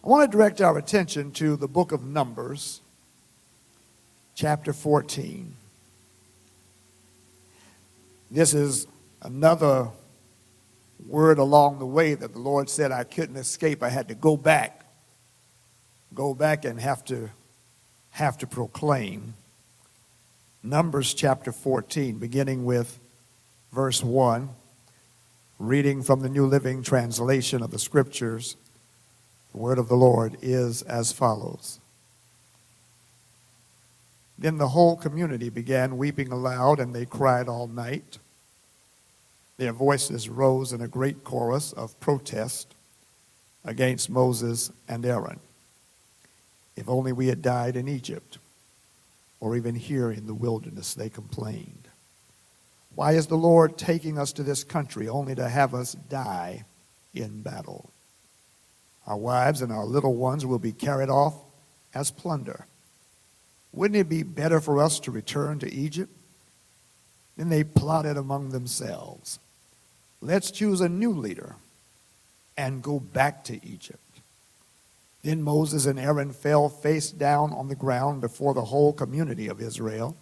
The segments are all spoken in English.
I want to direct our attention to the book of Numbers, chapter 14. This is another word along the way that the Lord said I couldn't escape. I had to go back and have to proclaim. Numbers chapter 14, beginning with verse 1, reading from the New Living Translation of the Scriptures. The word of the Lord is as follows. Then the whole community began weeping aloud, and they cried all night. Their voices rose in a great chorus of protest against Moses and Aaron. If only we had died in Egypt, or even here in the wilderness, they complained. Why is the Lord taking us to this country only to have us die in battle? Our wives and our little ones will be carried off as plunder. Wouldn't it be better for us to return to Egypt? Then they plotted among themselves. Let's choose a new leader and go back to Egypt. Then Moses and Aaron fell face down on the ground before the whole community of Israel.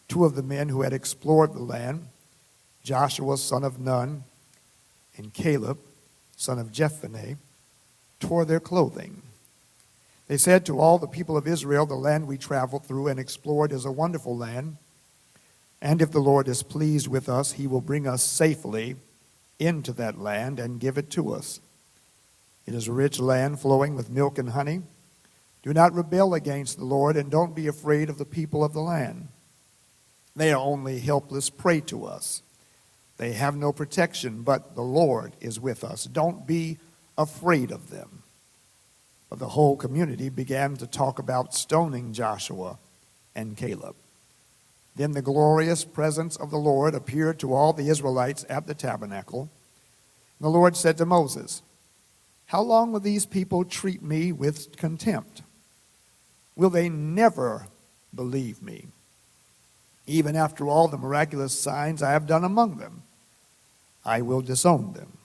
Two of the men who had explored the land, Joshua son of Nun and Caleb son of Jephunneh, tore their clothing. They said to all the people of Israel, the land we traveled through and explored is a wonderful land, and if the Lord is pleased with us, he will bring us safely into that land and give it to us. It is a rich land flowing with milk and honey. Do not rebel against the Lord, and don't be afraid of the people of the land. They are only helpless prey to us. They have no protection, but the Lord is with us. Don't be afraid of them. But the whole community began to talk about stoning Joshua and Caleb. Then the glorious presence of the Lord appeared to all the Israelites at the tabernacle. The Lord said to Moses, "How long will these people treat me with contempt? Will they never believe me, even after all the miraculous signs I have done among them? I will disown them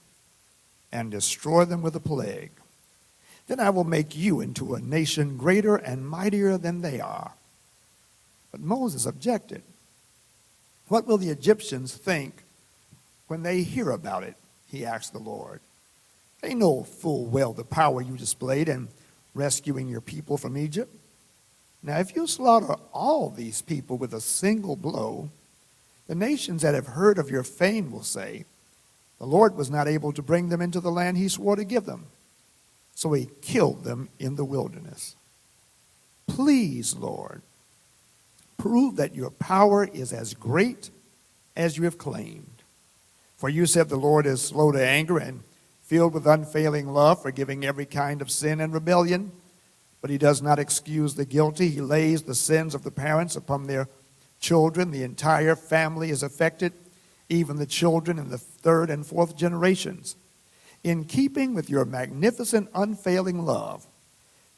and destroy them with a plague. Then I will make you into a nation greater and mightier than they are." But Moses objected. "What will the Egyptians think when they hear about it?" he asked the Lord. "They know full well the power you displayed in rescuing your people from Egypt. Now, if you slaughter all these people with a single blow, the nations that have heard of your fame will say, 'The Lord was not able to bring them into the land he swore to give them, so he killed them in the wilderness.' Please, Lord, prove that your power is as great as you have claimed. For you said the Lord is slow to anger and filled with unfailing love, forgiving every kind of sin and rebellion. But he does not excuse the guilty. He lays the sins of the parents upon their children. The entire family is affected, even the children in the third and fourth generations. In keeping with your magnificent, unfailing love,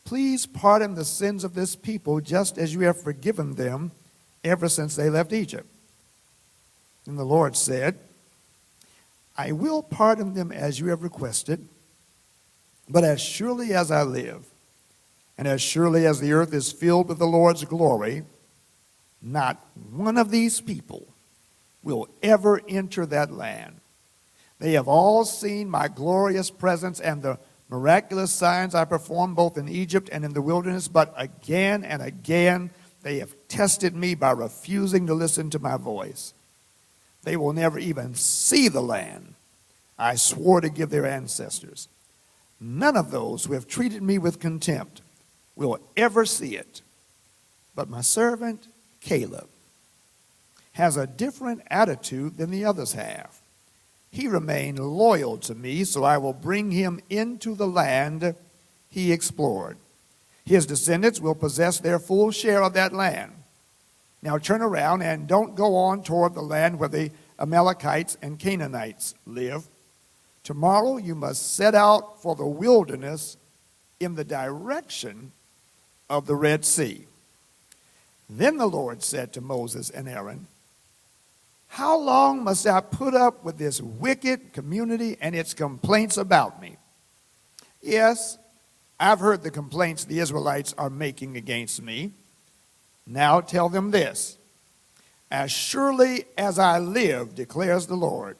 please pardon the sins of this people just as you have forgiven them ever since they left Egypt." And the Lord said, "I will pardon them as you have requested, but as surely as I live, and as surely as the earth is filled with the Lord's glory, not one of these people will ever enter that land. They have all seen my glorious presence and the miraculous signs I performed both in Egypt and in the wilderness, but again and again they have tested me by refusing to listen to my voice. They will never even see the land I swore to give their ancestors. None of those who have treated me with contempt will ever see it. But my servant Caleb has a different attitude than the others have. He remained loyal to me, so I will bring him into the land he explored. His descendants will possess their full share of that land. Now turn around and don't go on toward the land where the Amalekites and Canaanites live. Tomorrow you must set out for the wilderness in the direction of the Red Sea." Then the Lord said to Moses and Aaron, "How long must I put up with this wicked community and its complaints about me? Yes, I've heard the complaints the Israelites are making against me. Now tell them this: as surely as I live, declares the Lord,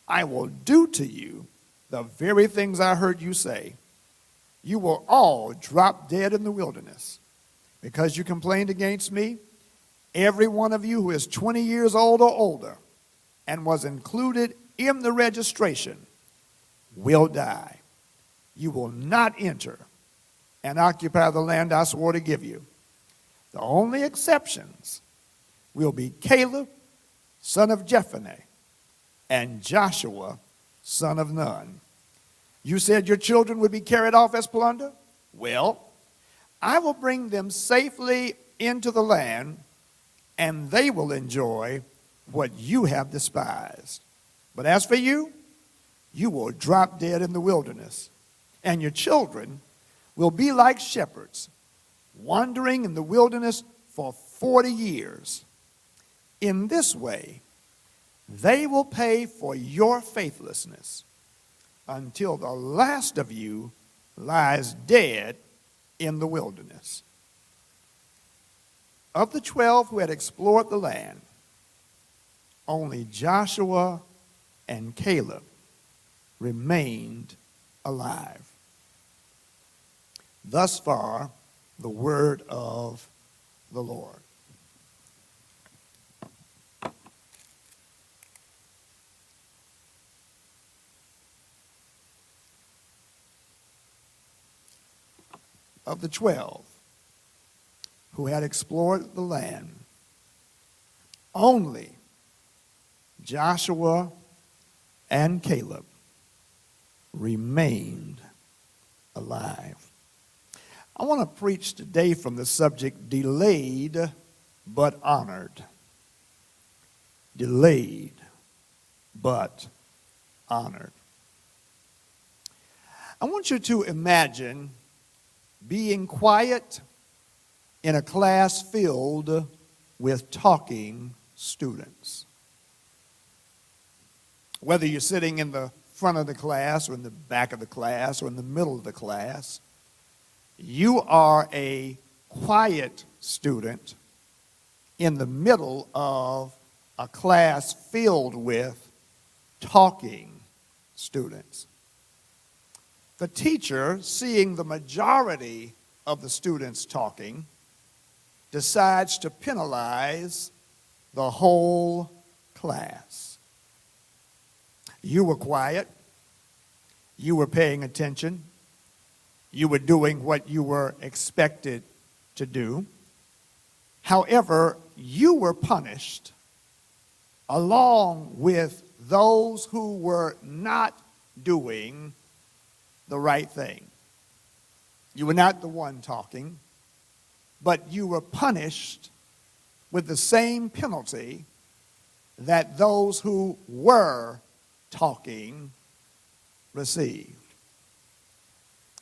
I will do to you the very things I heard you say. You will all drop dead in the wilderness. Because you complained against me, every one of you who is 20 years old or older and was included in the registration will die. You will not enter and occupy the land I swore to give you. The only exceptions will be Caleb, son of Jephunneh, and Joshua, son of Nun. You said your children would be carried off as plunder? Well, I will bring them safely into the land, and they will enjoy what you have despised. But as for you, you will drop dead in the wilderness, and your children will be like shepherds, wandering in the wilderness for 40 years. In this way, they will pay for your faithlessness until the last of you lies dead in the wilderness. Of the 12 who had explored the land, only Joshua and Caleb remained alive. Thus far, the word of the Lord. Of the 12 who had explored the land, only Joshua and Caleb remained alive. I want to preach today from the subject, delayed but honored. Delayed but honored. I want you to imagine being quiet in a class filled with talking students. Whether you're sitting in the front of the class or in the back of the class or in the middle of the class, you are a quiet student in the middle of a class filled with talking students. The teacher, seeing the majority of the students talking, decides to penalize the whole class. You were quiet. You were paying attention. You were doing what you were expected to do. However, you were punished along with those who were not doing the right thing. You were not the one talking, but you were punished with the same penalty that those who were talking received.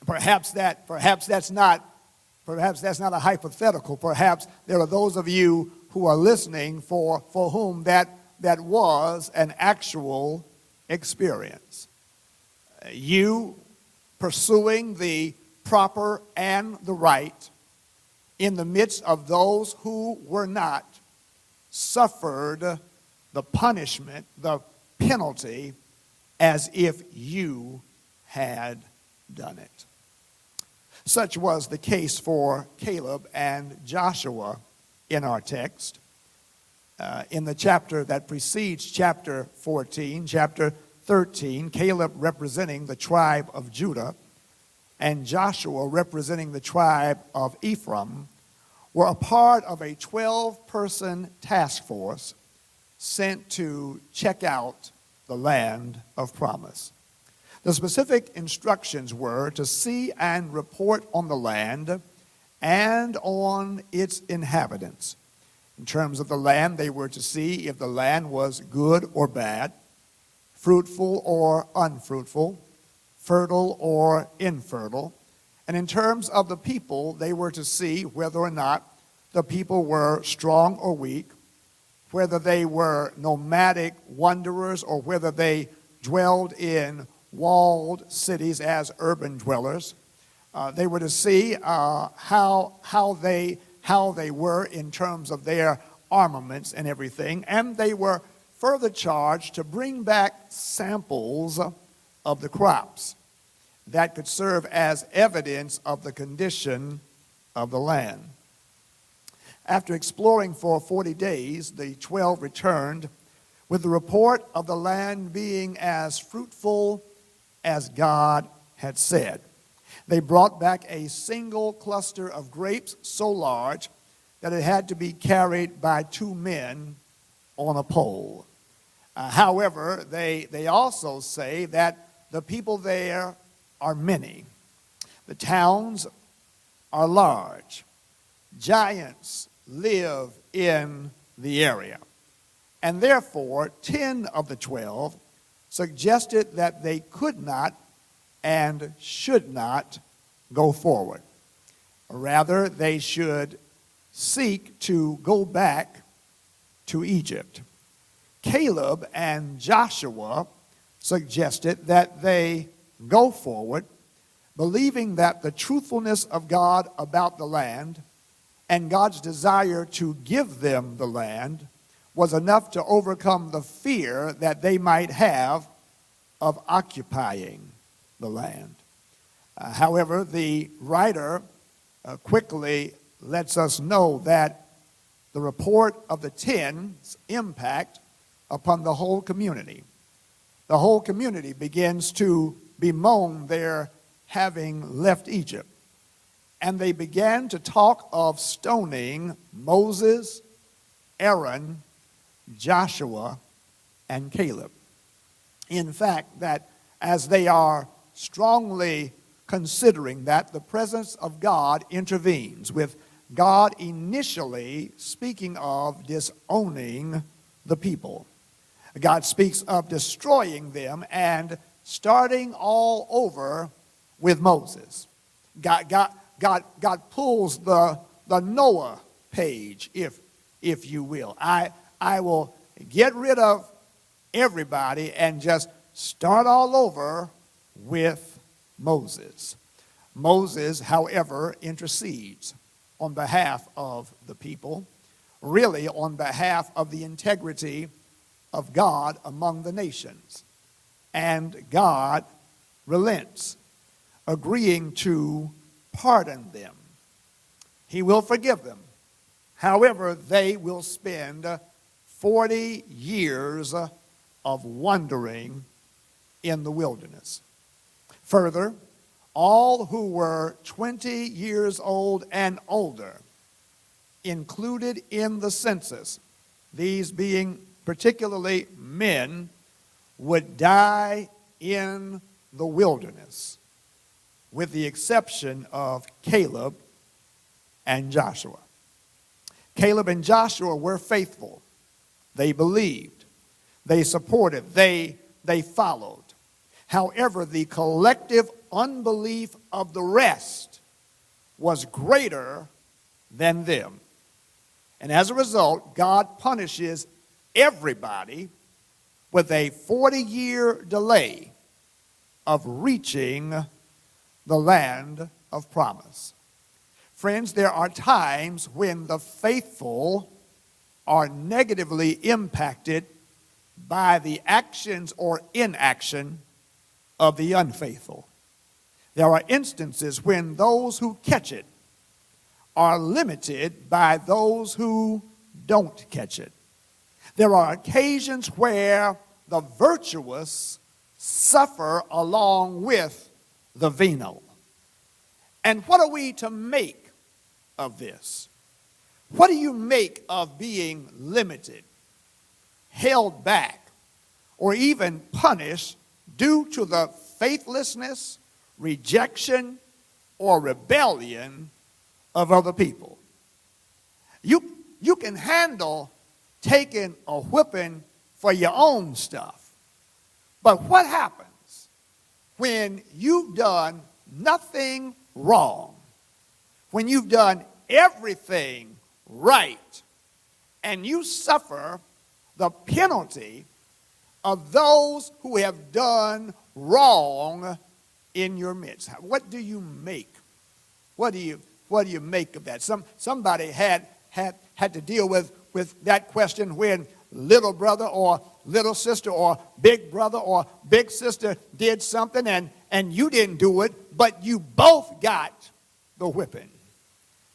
Perhaps that's not a hypothetical. Perhaps there are those of you who are listening for whom that was an actual experience. You pursuing the proper and the right in the midst of those who were not suffered the punishment, the penalty, as if you had done it. Such was the case for Caleb and Joshua in our text. In the chapter that precedes chapter 14, chapter 13, Caleb representing the tribe of Judah and Joshua representing the tribe of Ephraim were a part of a 12-person task force sent to check out the land of promise. The specific instructions were to see and report on the land and on its inhabitants. In terms of the land, they were to see if the land was good or bad, fruitful or unfruitful, fertile or infertile. And in terms of the people, they were to see whether or not the people were strong or weak, whether they were nomadic wanderers or whether they dwelled in walled cities as urban dwellers, They were to see how they were in terms of their armaments and everything, and they were further charged to bring back samples of the crops that could serve as evidence of the condition of the land. After exploring for 40 days, the 12 returned with the report of the land being as fruitful as God had said. They brought back a single cluster of grapes so large that it had to be carried by 2 men on a pole. However, they also say that the people there are many. The towns are large. Giants live in the area. And therefore, 10 of the 12 suggested that they could not and should not go forward. Rather, they should seek to go back to Egypt. Caleb and Joshua suggested that they go forward, believing that the truthfulness of God about the land and God's desire to give them the land was enough to overcome the fear that they might have of occupying the land. However, the writer quickly lets us know that the report of the 10's impact upon the whole community. The whole community begins to bemoan their having left Egypt. And they began to talk of stoning Moses, Aaron, Joshua, and Caleb. In fact, that as they are strongly considering that, the presence of God intervenes, with God initially speaking of disowning the people. God speaks of destroying them and starting all over with Moses. God pulls the Noah page, if you will. I will get rid of everybody and just start all over with Moses. Moses, however, intercedes on behalf of the people, really on behalf of the integrity of God among the nations. And God relents, agreeing to pardon them. He will forgive them. However, they will spend 40 years of wandering in the wilderness. Further, all who were 20 years old and older, included in the census, these being particularly men, would die in the wilderness, with the exception of Caleb and Joshua. Caleb and Joshua were faithful. They believed. They supported. They followed. However, the collective unbelief of the rest was greater than them. And as a result, God punishes everybody with a 40-year delay of reaching the land of promise. Friends, there are times when the faithful are negatively impacted by the actions or inaction of the unfaithful. There are instances when those who catch it are limited by those who don't catch it. There are occasions where the virtuous suffer along with the venal. And what are we to make of this? What do you make of being limited, held back, or even punished due to the faithlessness, rejection, or rebellion of other people? You can handle taking a whipping for your own stuff. But what happens when you've done nothing wrong, when you've done everything right, and you suffer the penalty of those who have done wrong in your midst. What do you make? What do you make of that? Somebody had to deal with that question when little brother or little sister or big brother or big sister did something and you didn't do it, but you both got the whipping.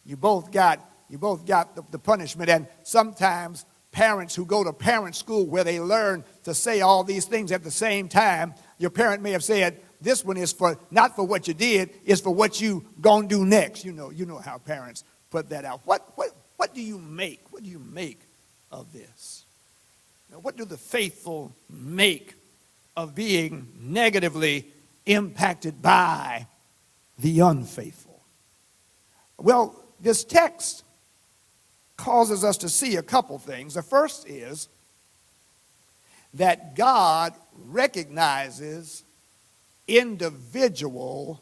You both got the punishment. And sometimes parents who go to parent school where they learn to say all these things at the same time, your parent may have said, this one is for not for what you did, it's for what you gonna do next. You know how parents put that out. What do you make? What do you make of this? Now, what do the faithful make of being negatively impacted by the unfaithful? Well, this text causes us to see a couple things. The first is that God recognizes individual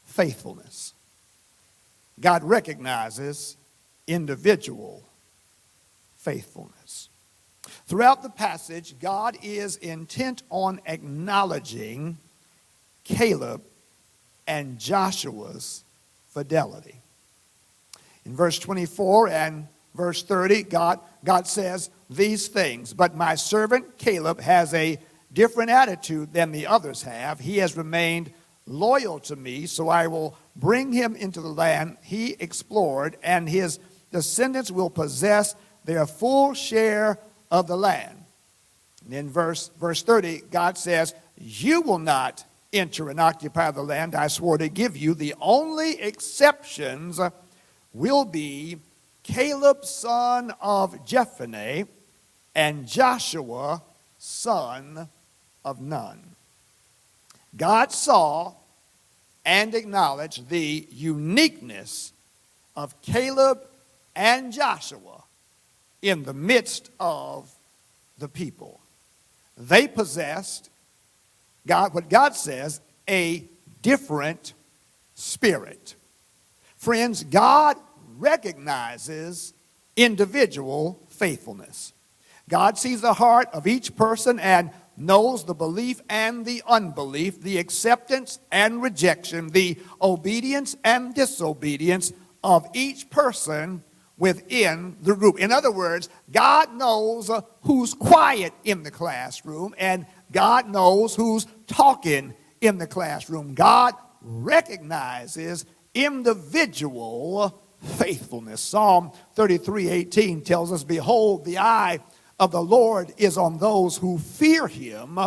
faithfulness. God recognizes individual faithfulness. Throughout the passage, God is intent on acknowledging Caleb and Joshua's fidelity. In verse 24 and verse 30, God says these things, but my servant Caleb has a different attitude than the others have. He has remained loyal to me, so I will bring him into the land he explored, and his descendants will possess their full share of the land. And in verse 30, God says, you will not enter and occupy the land I swore to give you. The only exceptions will be Caleb, son of Jephunneh, and Joshua, son of Nun. God saw and acknowledged the uniqueness of Caleb and Joshua in the midst of the people. They possessed, what God says, a different spirit. Friends, God recognizes individual faithfulness. God sees the heart of each person and knows the belief and the unbelief, the acceptance and rejection, the obedience and disobedience of each person within the group. In other words, God knows who's quiet in the classroom, and God knows who's talking in the classroom. God recognizes individual faithfulness. Psalm 33:18 tells us, behold, the eye of the Lord is on those who fear him,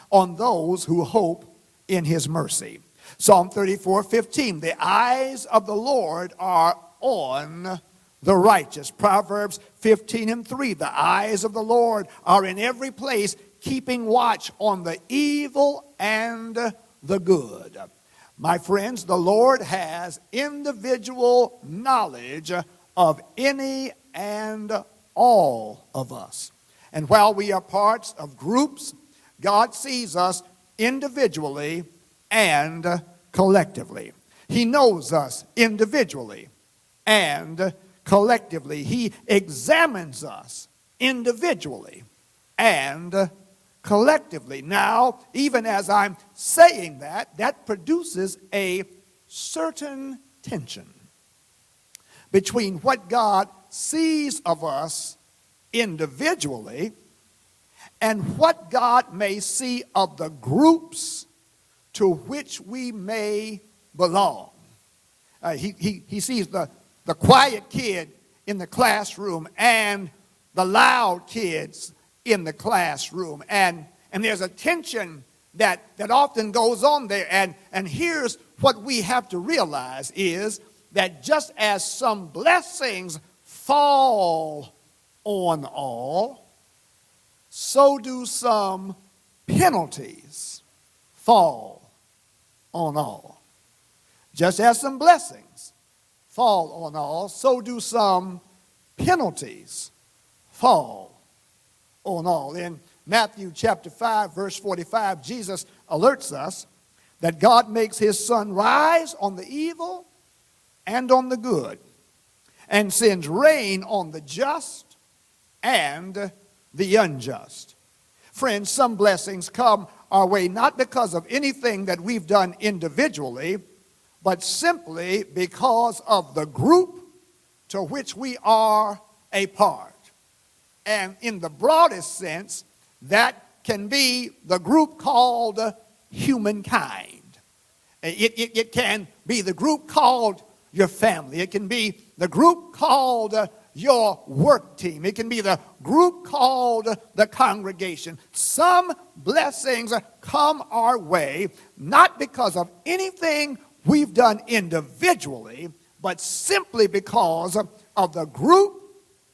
on those who hope in his mercy. Psalm 34:15, the eyes of the Lord are on the righteous. Proverbs 15:3, the eyes of the Lord are in every place, keeping watch on the evil and the good. My friends, the Lord has individual knowledge of any and all of us. And while we are parts of groups, God sees us individually and collectively. He knows us individually and collectively. He examines us individually and collectively. Now, even as I'm saying that, that produces a certain tension between what God sees of us individually and what God may see of the groups to which we may belong. He sees the quiet kid in the classroom and the loud kids in the classroom. And there's a tension that often goes on there. And here's what we have to realize is that just as some blessings fall on all, so do some penalties fall on all. Just as some blessings fall on all, so do some penalties fall on all. In Matthew chapter 5, verse 45, Jesus alerts us that God makes his sun rise on the evil and on the good, and sends rain on the just and the unjust. Friends, some blessings come our way not because of anything that we've done individually, but simply because of the group to which we are a part. And in the broadest sense, that can be the group called humankind. It can be the group called your family. It can be the group called your work team. It can be the group called the congregation. Some blessings come our way not because of anything we've done individually, but simply because of the group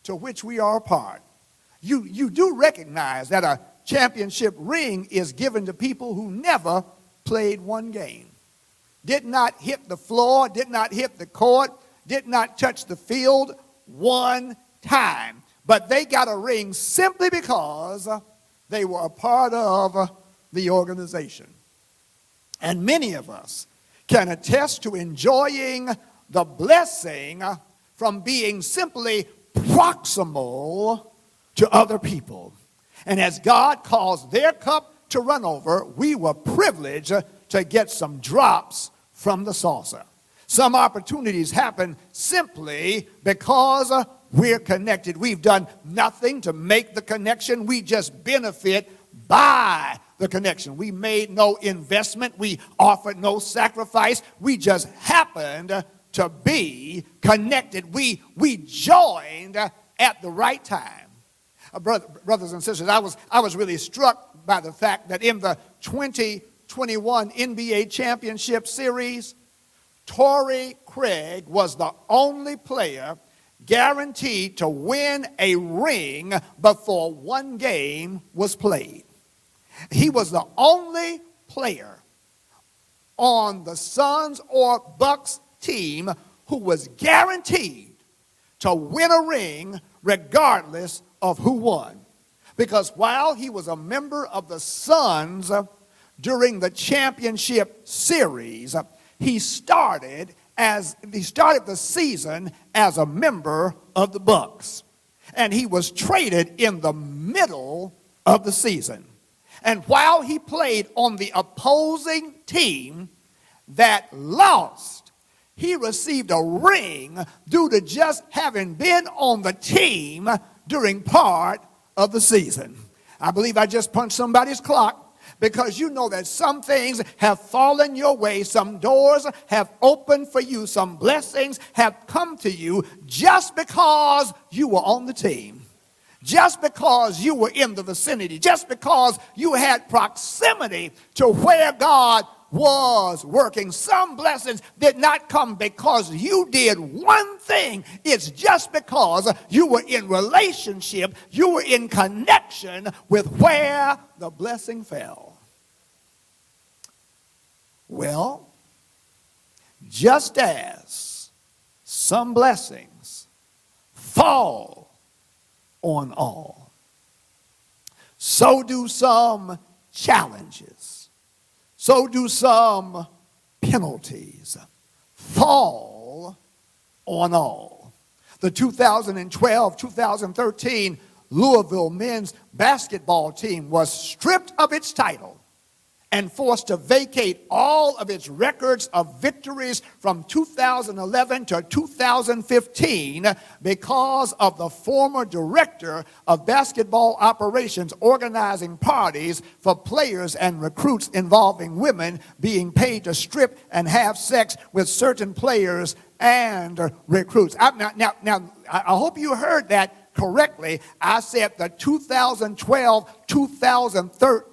to which we are a part. You do recognize that a championship ring is given to people who never played one game, did not hit the floor, did not hit the court, did not touch the field one time. But they got a ring simply because they were a part of the organization. And many of us can attest to enjoying the blessing from being simply proximal to other people. And as God caused their cup to run over, we were privileged to get some drops from the saucer. Some opportunities happen simply because we're connected. We've done nothing to make the connection. We just benefit by the connection. We made no investment. We offered no sacrifice. We just happened to be connected. We joined at the right time. Brothers and sisters, I was really struck by the fact that in the 2021 NBA Championship Series, Torrey Craig was the only player guaranteed to win a ring before one game was played. He was the only player on the Suns or Bucks team who was guaranteed to win a ring regardless of who won. Because while he was a member of the Suns during the championship series, he started the season as a member of the Bucks. And he was traded in the middle of the season. And while he played on the opposing team that lost, he received a ring due to just having been on the team during part of the season. I believe I just punched somebody's clock, because you know that some things have fallen your way, some doors have opened for you, some blessings have come to you just because you were on the team, just because you were in the vicinity, just because you had proximity to where God was working. Some blessings did not come because you did one thing. It's just because you were in relationship, you were in connection with where the blessing fell. Well, just as some blessings fall on all, so do some challenges. So do some penalties fall on all. The 2012-2013 Louisville men's basketball team was stripped of its title and forced to vacate all of its records of victories from 2011 to 2015 because of the former director of basketball operations organizing parties for players and recruits involving women being paid to strip and have sex with certain players and recruits. Now, I hope you heard that correctly. I said the 2012-2013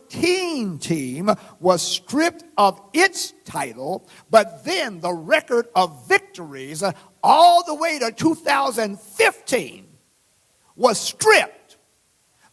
team was stripped of its title, but then the record of victories all the way to 2015 was stripped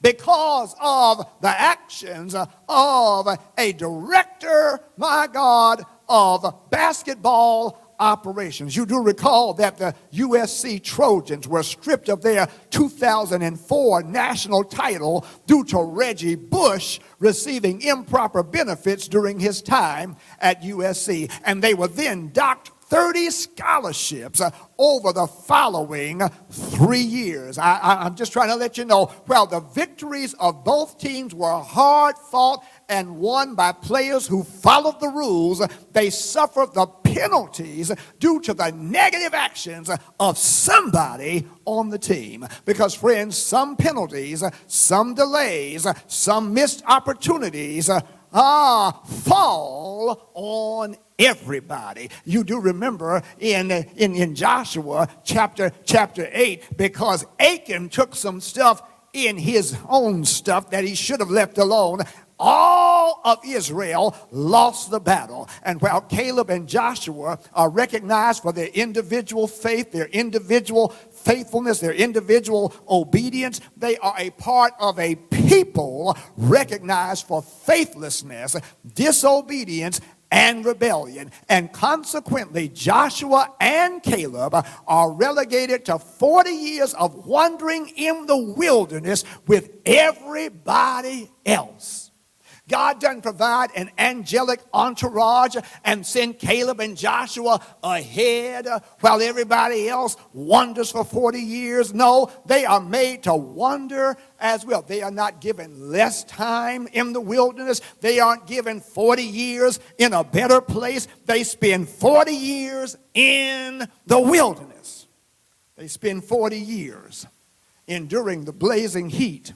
because of the actions of a director, my God, of basketball operations. You do recall that the USC Trojans were stripped of their 2004 national title due to Reggie Bush receiving improper benefits during his time at USC. And they were then docked 30 scholarships over the following 3 years. I'm just trying to let you know, well, the victories of both teams were hard fought and won by players who followed the rules, they suffered the penalties due to the negative actions of somebody on the team. Because, friends, some penalties, some delays, some missed opportunities fall on everybody. You do remember in Joshua chapter 8, because Achan took some stuff in his own stuff that he should have left alone, all of Israel lost the battle. And while Caleb and Joshua are recognized for their individual faith, their individual faithfulness, their individual obedience, they are a part of a people recognized for faithlessness, disobedience, and rebellion. And consequently, Joshua and Caleb are relegated to 40 years of wandering in the wilderness with everybody else. God doesn't provide an angelic entourage and send Caleb and Joshua ahead while everybody else wanders for 40 years. No, they are made to wander as well. They are not given less time in the wilderness. They aren't given 40 years in a better place. They spend 40 years in the wilderness. They spend 40 years enduring the blazing heat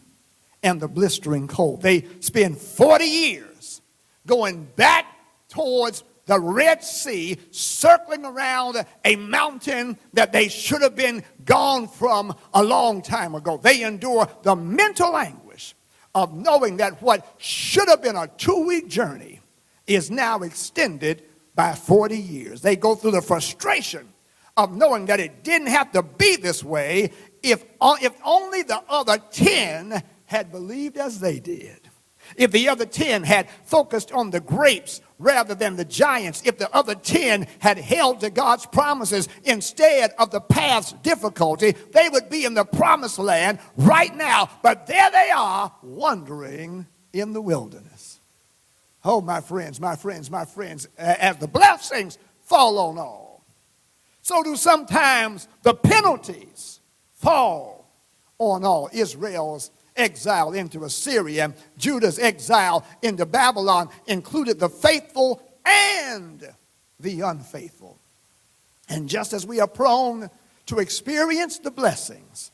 and the blistering cold. They spend 40 years going back towards the Red Sea, circling around a mountain that they should have been gone from a long time ago. They endure the mental anguish of knowing that what should have been a 2-week journey is now extended by 40 years. They go through the frustration of knowing that it didn't have to be this way if only the other 10 had believed as they did. If the other 10 had focused on the grapes rather than the giants, if the other 10 had held to God's promises instead of the path's difficulty, they would be in the promised land right now. But there they are, wandering in the wilderness. Oh, my friends, as the blessings fall on all, so do sometimes the penalties fall on all. Israel's exile into Assyria, Judah's exile into Babylon included the faithful and the unfaithful. And just as we are prone to experience the blessings,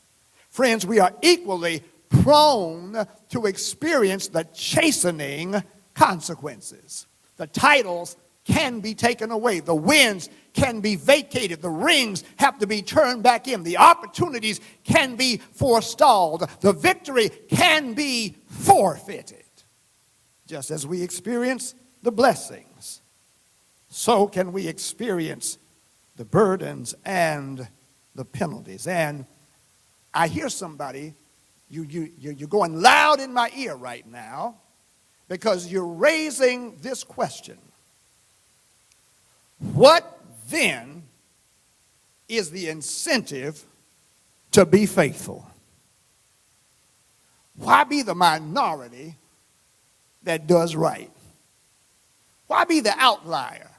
friends, we are equally prone to experience the chastening consequences. The titles can be taken away. The wins can be vacated. The rings have to be turned back in. The opportunities can be forestalled. The victory can be forfeited. Just as we experience the blessings, so can we experience the burdens and the penalties. And I hear somebody, you're going loud in my ear right now because you're raising this question. What then is the incentive to be faithful? Why be the minority that does right? Why be the outlier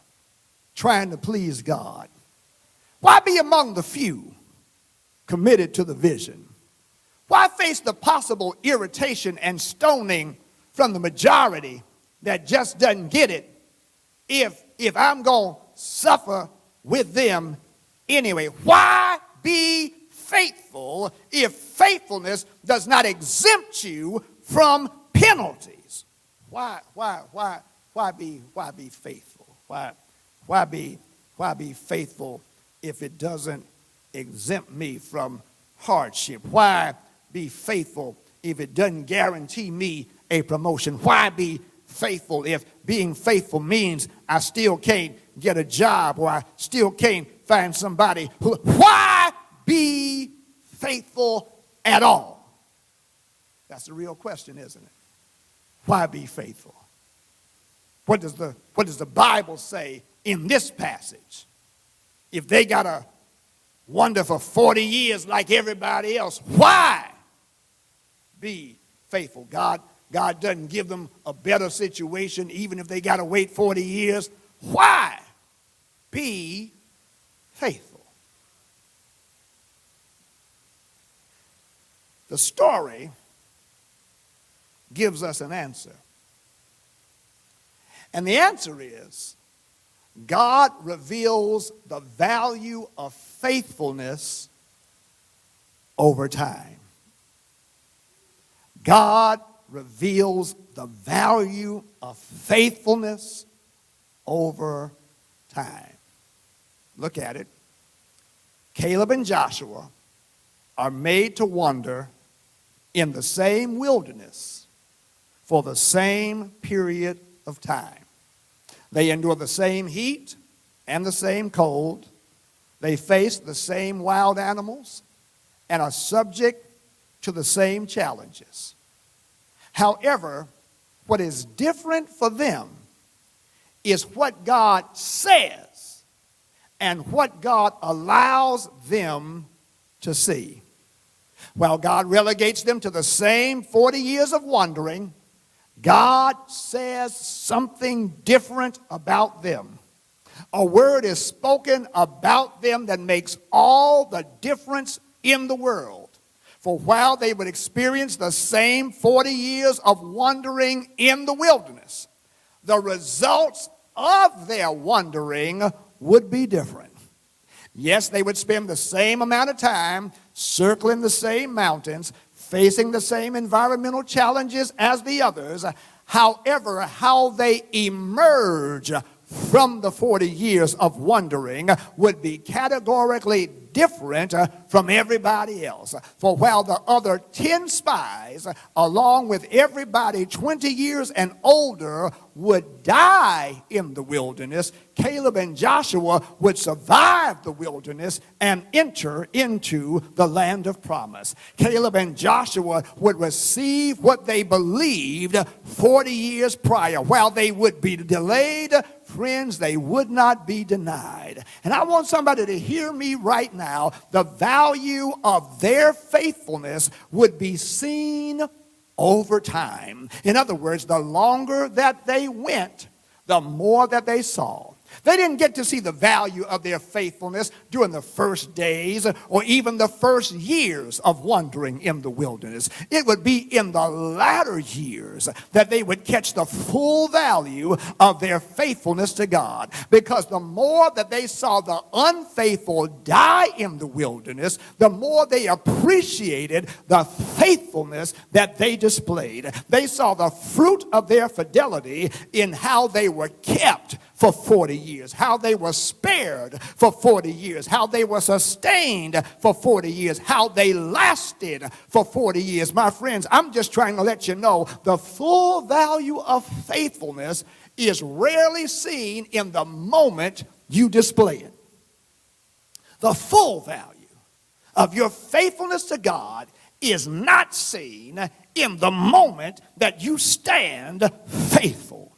trying to please God? Why be among the few committed to the vision? Why face the possible irritation and stoning from the majority that just doesn't get it if I'm going to suffer with them anyway? Why be faithful if faithfulness does not exempt you from penalties? Why be faithful? Why be faithful if it doesn't exempt me from hardship? Why be faithful if it doesn't guarantee me a promotion? Why be faithful if being faithful means I still can't get a job or I still can't find somebody who? Why be faithful at all? That's the real question, isn't it? Why be faithful? What does the Bible say in this passage? If they got to wander for 40 years like everybody else, why be faithful? God doesn't give them a better situation even if they got to wait 40 years. Why be faithful? The story gives us an answer. And the answer is, God reveals the value of faithfulness over time. God reveals the value of faithfulness over time. Look at it. Caleb and Joshua are made to wander in the same wilderness for the same period of time. They endure the same heat and the same cold. They face the same wild animals and are subject to the same challenges. However, what is different for them is what God says and what God allows them to see. While God relegates them to the same 40 years of wandering, God says something different about them. A word is spoken about them that makes all the difference in the world. For while they would experience the same 40 years of wandering in the wilderness, the results of their wandering would be different. Yes, they would spend the same amount of time circling the same mountains, facing the same environmental challenges as the others. However, how they emerge from the 40 years of wandering would be categorically different from everybody else. For while the other 10 spies, along with everybody 20 years and older, would die in the wilderness, Caleb and Joshua would survive the wilderness and enter into the land of promise. Caleb and Joshua would receive what they believed 40 years prior. While they would be delayed, friends, they would not be denied. And I want somebody to hear me right now. The value of their faithfulness would be seen over time. In other words, the longer that they went, the more that they saw. They didn't get to see the value of their faithfulness during the first days or even the first years of wandering in the wilderness. It would be in the latter years that they would catch the full value of their faithfulness to God. Because the more that they saw the unfaithful die in the wilderness, the more they appreciated the faithfulness that they displayed. They saw the fruit of their fidelity in how they were kept for 40 years, how they were spared for 40 years, how they were sustained for 40 years, how they lasted for 40 years. My friends, I'm just trying to let you know the full value of faithfulness is rarely seen in the moment you display it. The full value of your faithfulness to God is not seen in the moment that you stand faithful.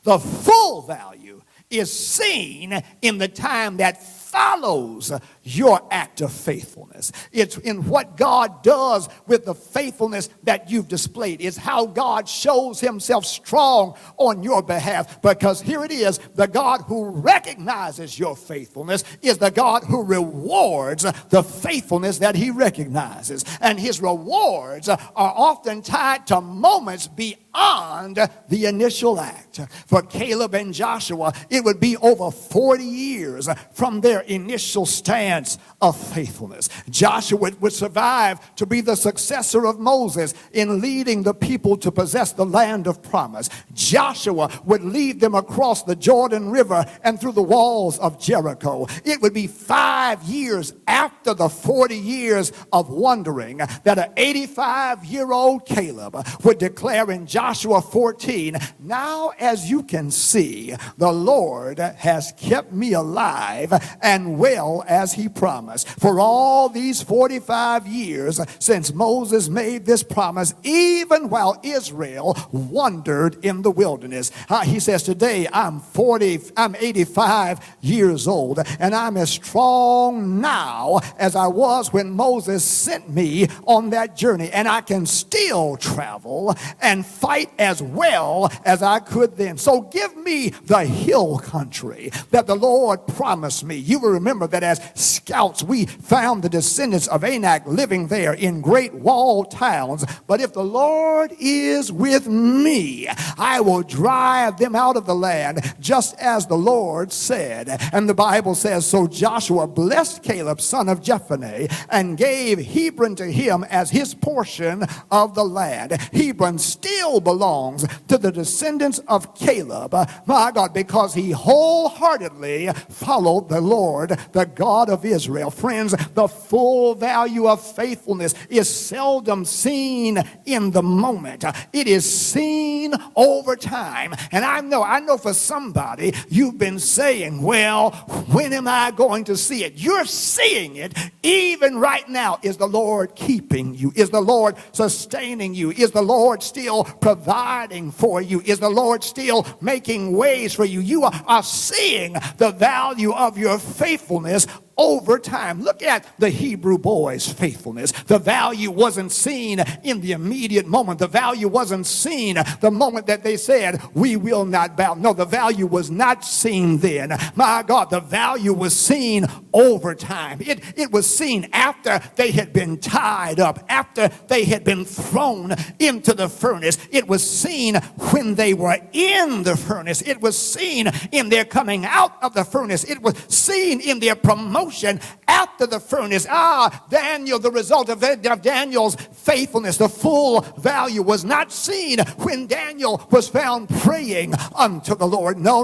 The full value is seen in the time that follows your act of faithfulness. It's in what God does with the faithfulness that you've displayed. It's how God shows himself strong on your behalf. Because here it is, the God who recognizes your faithfulness is the God who rewards the faithfulness that he recognizes. And his rewards are often tied to moments beyond the initial act. For Caleb and Joshua, it would be over 40 years from their initial stance of faithfulness. Joshua would survive to be the successor of Moses in leading the people to possess the land of promise. Joshua would lead them across the Jordan River and through the walls of Jericho. It would be 5 years after the 40 years of wandering that an 85-year-old Caleb would declare in Joshua 14, "Now as you can see, the Lord has kept me alive and well as he promised. For all these 45 years since Moses made this promise, even while Israel wandered in the wilderness." He says, today I'm 85 years old, and I'm as strong now as I was when Moses sent me on that journey. And I can still travel and fight as well as I could then. So give me the hill country that the Lord promised me. You will remember that as scouts, we found the descendants of Anak living there in great walled towns. But if the Lord is with me, I will drive them out of the land, just as the Lord said. And the Bible says, so Joshua blessed Caleb, son of Jephunneh, and gave Hebron to him as his portion of the land. Hebron still belongs to the descendants of Caleb, my God, because he wholeheartedly followed the Lord, the God of Israel. Friends, the full value of faithfulness is seldom seen in the moment. It is seen over time. And I know for somebody, you've been saying, well, when am I going to see it? You're seeing it even right now. Is the Lord keeping you? Is the Lord sustaining you? Is the Lord still providing for you? Is the Lord still making ways for you? You are seeing the value of your faithfulness over time. Look at the Hebrew boys' faithfulness. The value wasn't seen in the immediate moment. The value wasn't seen the moment that they said, we will not bow. No, the value was not seen then. My God, the value was seen over time. It was seen after they had been tied up, after they had been thrown into the furnace. It was seen when they were in the furnace. It was seen in their coming out of the furnace. It was seen in their promotion after the furnace. Daniel, the result of Daniel's faithfulness, the full value was not seen when Daniel was found praying unto the Lord. No.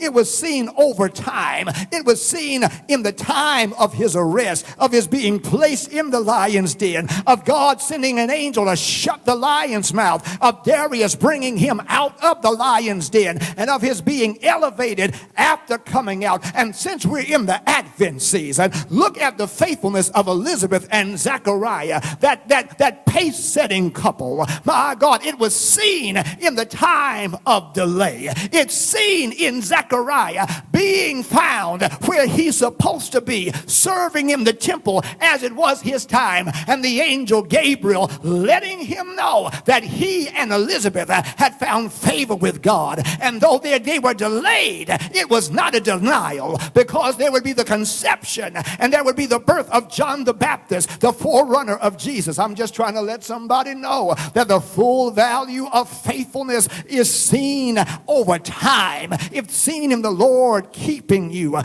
It was seen over time. It was seen in the time of his arrest, of his being placed in the lion's den, of God sending an angel to shut the lion's mouth, of Darius bringing him out of the lion's den, and of his being elevated after coming out. And since we're in the Advent season, look at the faithfulness of Elizabeth and Zechariah, that pace-setting couple. My God, it was seen in the time of delay. It's seen in Zechariah being found where he's supposed to be, serving in the temple as it was his time, and the angel Gabriel letting him know that he and Elizabeth had found favor with God. And though they were delayed, it was not a denial, because there would be the conception and there would be the birth of John the Baptist, the forerunner of Jesus. I'm just trying to let somebody know that the full value of faithfulness is seen over time. It's seen in the Lord keeping you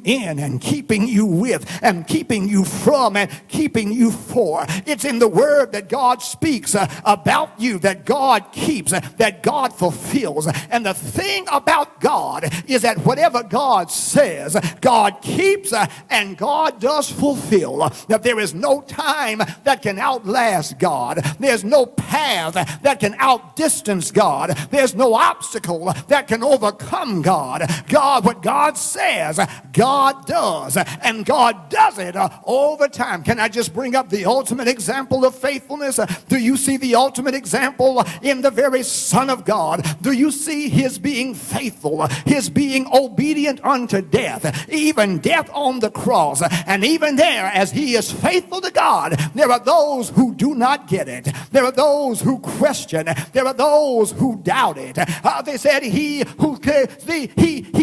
in, and keeping you with, and keeping you from, and keeping you for. It's in the word that God speaks about you, that God keeps, that God fulfills. And the thing about God is that whatever God says, God keeps, and God does fulfill. That there is no time that can outlast God. There's no path that can outdistance God. There's no obstacle that can overcome God. What God says, God does, and God does it over time. Can I just bring up the ultimate example of faithfulness? Do you see the ultimate example in the very Son of God? Do you see his being faithful, his being obedient unto death, even death on the cross? And even there, as he is faithful to God, there are those who do not get it. There are those who question. There are those who doubt it. They said he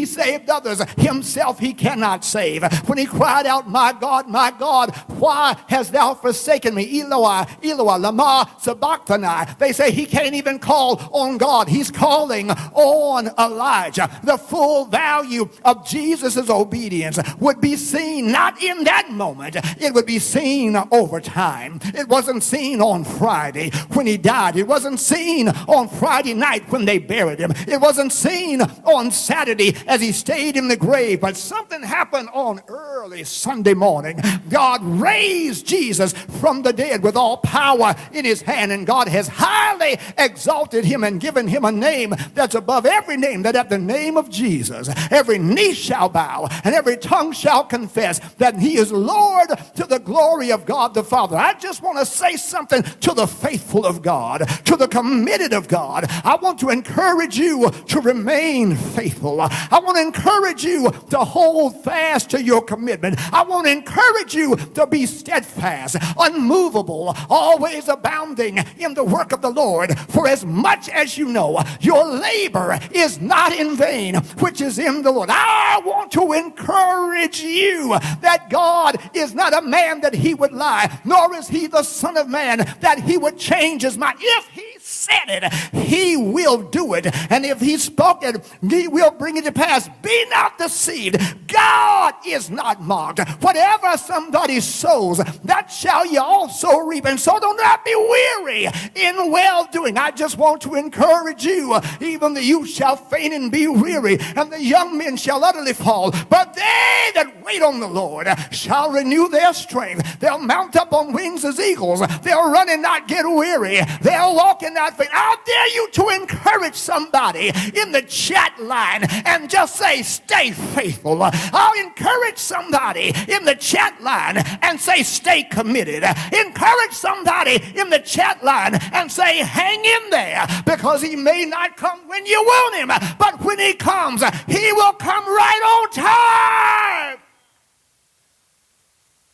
saved others, himself he cannot save. When he cried out, my God, why hast thou forsaken me? Eloi, Eloi, lama sabachthani. They say he can't even call on God. He's calling on Elijah. The full value of Jesus' obedience would be seen not in that moment. It would be seen over time. It wasn't seen on Friday when he died. It wasn't seen on Friday night when they buried him. It wasn't seen on Saturday as he stayed in the grave. But something happened on early Sunday morning. God raised Jesus from the dead with all power in his hand, and God has highly exalted him and given him a name that's above every name, that at the name of Jesus every knee shall bow and every tongue shall confess that he is Lord, to the glory of God the Father. I just want to say something to the faithful of God, to the committed of God. I want to encourage you to remain faithful. I want want to encourage you to hold fast to your commitment. I want to encourage you to be steadfast, unmovable, always abounding in the work of the Lord. For as much as you know, your labor is not in vain, which is in the Lord. I want to encourage you that God is not a man that he would lie, nor is he the son of man that he would change his mind. If he said it, he will do it. And if he spoke it, he will bring it to pass. Be not deceived. God is not mocked. Whatever somebody sows, that shall you also reap. And so do not be weary in well-doing. I just want to encourage you. Even the youth shall faint and be weary, and the young men shall utterly fall. But they that wait on the Lord shall renew their strength. They'll mount up on wings as eagles. They'll run and not get weary. They'll walk and not faint. I dare you to encourage somebody in the chat line and just say, stay faithful. I'll encourage somebody in the chat line and say, stay committed. Encourage somebody in the chat line and say, hang in there, because he may not come when you want him, but when he comes, he will come right on time.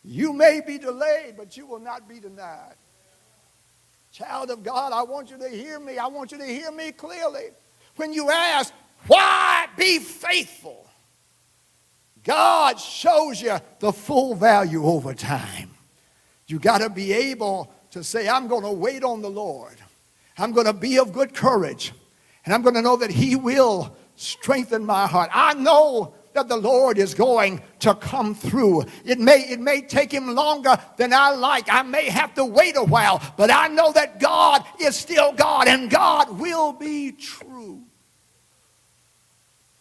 You may be delayed, but you will not be denied. Child of God, I want you to hear me. I want you to hear me clearly. When you ask, why be faithful? God shows you the full value over time. You got to be able to say, I'm going to wait on the Lord. I'm going to be of good courage. And I'm going to know that he will strengthen my heart. I know that the Lord is going to come through. It may take him longer than I like. I may have to wait a while, but I know that God is still God, and God will be true.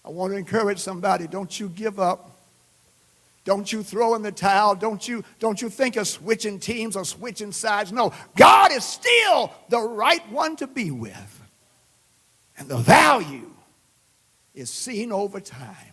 I want to encourage somebody, don't you give up. Don't you throw in the towel. Don't you think of switching teams or switching sides. No, God is still the right one to be with. And the value is seen over time.